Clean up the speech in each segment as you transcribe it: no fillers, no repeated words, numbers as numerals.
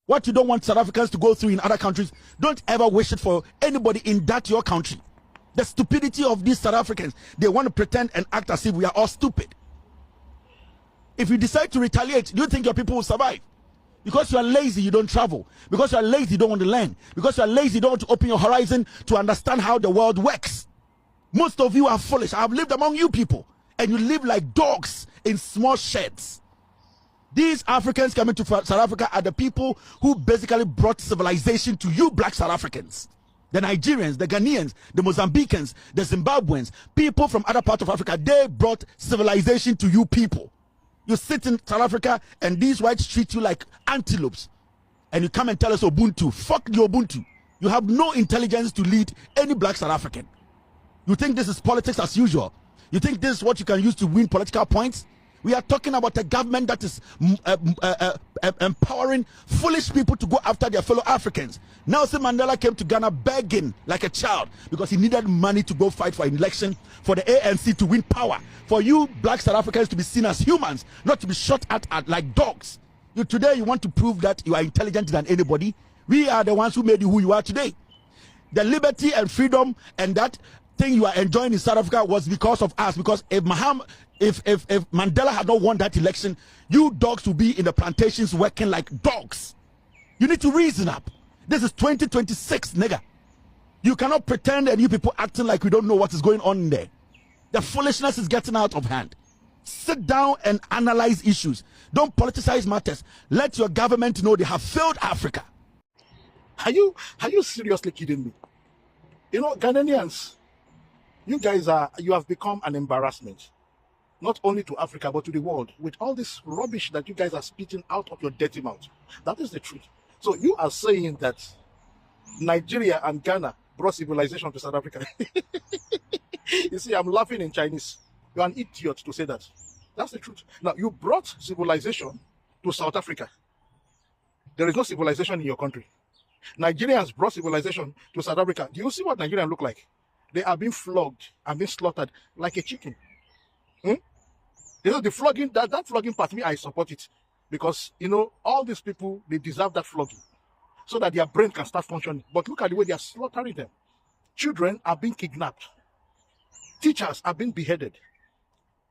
What you don't want South Africans to go through in other countries, don't ever wish it for anybody in that your country. The stupidity of these South Africans, they want to pretend and act as if we are all stupid. If you decide to retaliate, do you think your people will survive? Because you are lazy, you don't travel. Because you are lazy, you don't want to learn. Because you are lazy, you don't want to open your horizon to understand how the world works. Most of you are foolish. I have lived among you people, and you live like dogs in small sheds. These Africans coming to South Africa are the people who basically brought civilization to you black South Africans. The Nigerians, the Ghanaians, the Mozambicans, the Zimbabweans, people from other parts of Africa, they brought civilization to you people. You sit in South Africa and these whites treat you like antelopes. And you come and tell us Ubuntu. Fuck the Ubuntu. You have no intelligence to lead any black South African. You think this is politics as usual? You think this is what you can use to win political points? We are talking about a government that is empowering foolish people to go after their fellow Africans. Nelson Mandela came to Ghana begging like a child because he needed money to go fight for an election for the ANC to win power. For you black South Africans to be seen as humans, not to be shot at like dogs. Today you want to prove that you are intelligent than anybody. We are the ones who made you who you are today. The liberty and freedom and that thing you are enjoying in South Africa was because of us. Because if Mandela had not won that election, you dogs would be in the plantations working like dogs. You need to reason up. This is 2026, nigga. You cannot pretend and you people acting like we don't know what is going on in there. The foolishness is getting out of hand. Sit down and analyze issues. Don't politicize matters. Let your government know they have failed Africa. Are you seriously kidding me? You know, Ghanaians, you have become an embarrassment, not only to Africa, but to the world, with all this rubbish that you guys are spitting out of your dirty mouth. That is the truth. So you are saying that Nigeria and Ghana brought civilization to South Africa. You see, I'm laughing in Chinese. You're an idiot to say that. That's the truth. Now, you brought civilization to South Africa. There is no civilization in your country. Nigerians brought civilization to South Africa. Do you see what Nigerians look like? They are being flogged and being slaughtered like a chicken. You know, the flogging, that flogging part, me, I support it. Because, you know, all these people, they deserve that flogging so that their brain can start functioning. But look at the way they are slaughtering them. Children are being kidnapped. Teachers are being beheaded.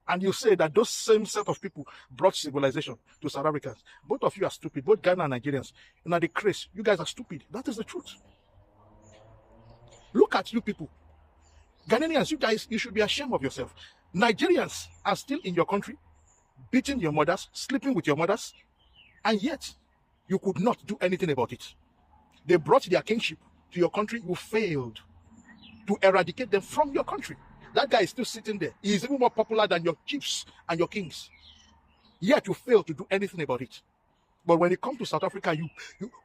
And you say that those same set of people brought civilization to South Africans. Both of you are stupid, both Ghana and Nigerians. You know, the craze, you guys are stupid. That is the truth. Look at you people. Ghanaians, you guys, you should be ashamed of yourself. Nigerians are still in your country, beating your mothers, sleeping with your mothers, and yet you could not do anything about it. They brought their kingship to your country. You failed to eradicate them from your country. That guy is still sitting there. He is even more popular than your chiefs and your kings. Yet you fail to do anything about it. But when it comes to South Africa, you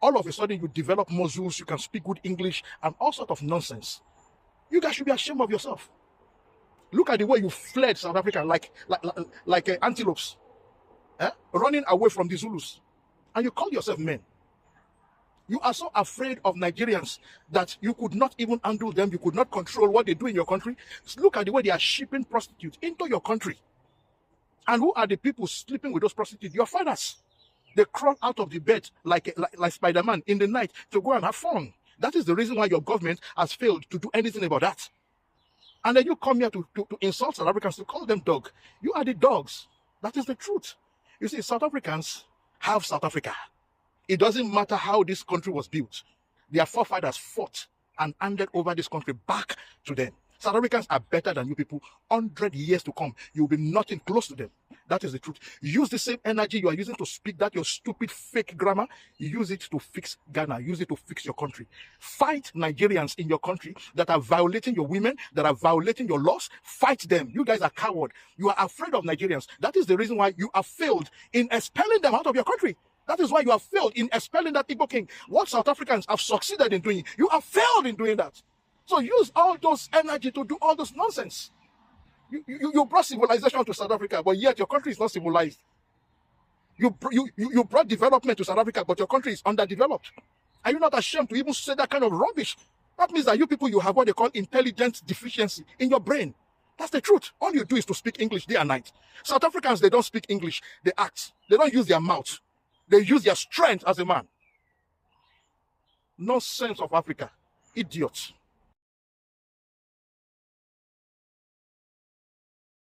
all of a sudden you develop muscles, you can speak good English and all sort of nonsense. You guys should be ashamed of yourself. Look at the way you fled South Africa like antelopes, running away from the Zulus. And you call yourself men. You are so afraid of Nigerians that you could not even handle them. You could not control what they do in your country. Look at the way they are shipping prostitutes into your country. And who are the people sleeping with those prostitutes? Your fathers. They crawl out of the bed like Spider-Man in the night to go and have fun. That is the reason why your government has failed to do anything about that. And then you come here to insult South Africans, to call them dog. You are the dogs. That is the truth. You see, South Africans have South Africa. It doesn't matter how this country was built. Their forefathers fought and handed over this country back to them. South Africans are better than you people. 100 years to come, you will be nothing close to them. That is the truth. Use the same energy you are using to speak that your stupid fake grammar. Use it to fix Ghana. Use it to fix your country. Fight Nigerians in your country that are violating your women, that are violating your laws. Fight them. You guys are coward. You are afraid of Nigerians. That is the reason why you have failed in expelling them out of your country. That is why you have failed in expelling that Igbo king. What South Africans have succeeded in doing, you have failed in doing that. So use all those energy to do all those nonsense. You brought civilization to South Africa, but yet your country is not civilized. You brought development to South Africa, but your country is underdeveloped. Are you not ashamed to even say that kind of rubbish? That means that you people, you have what they call intelligence deficiency in your brain. That's the truth. All you do is to speak English day and night. South Africans, they don't speak English. They act. They don't use their mouth. They use their strength as a man. Nonsense of Africa. Idiots.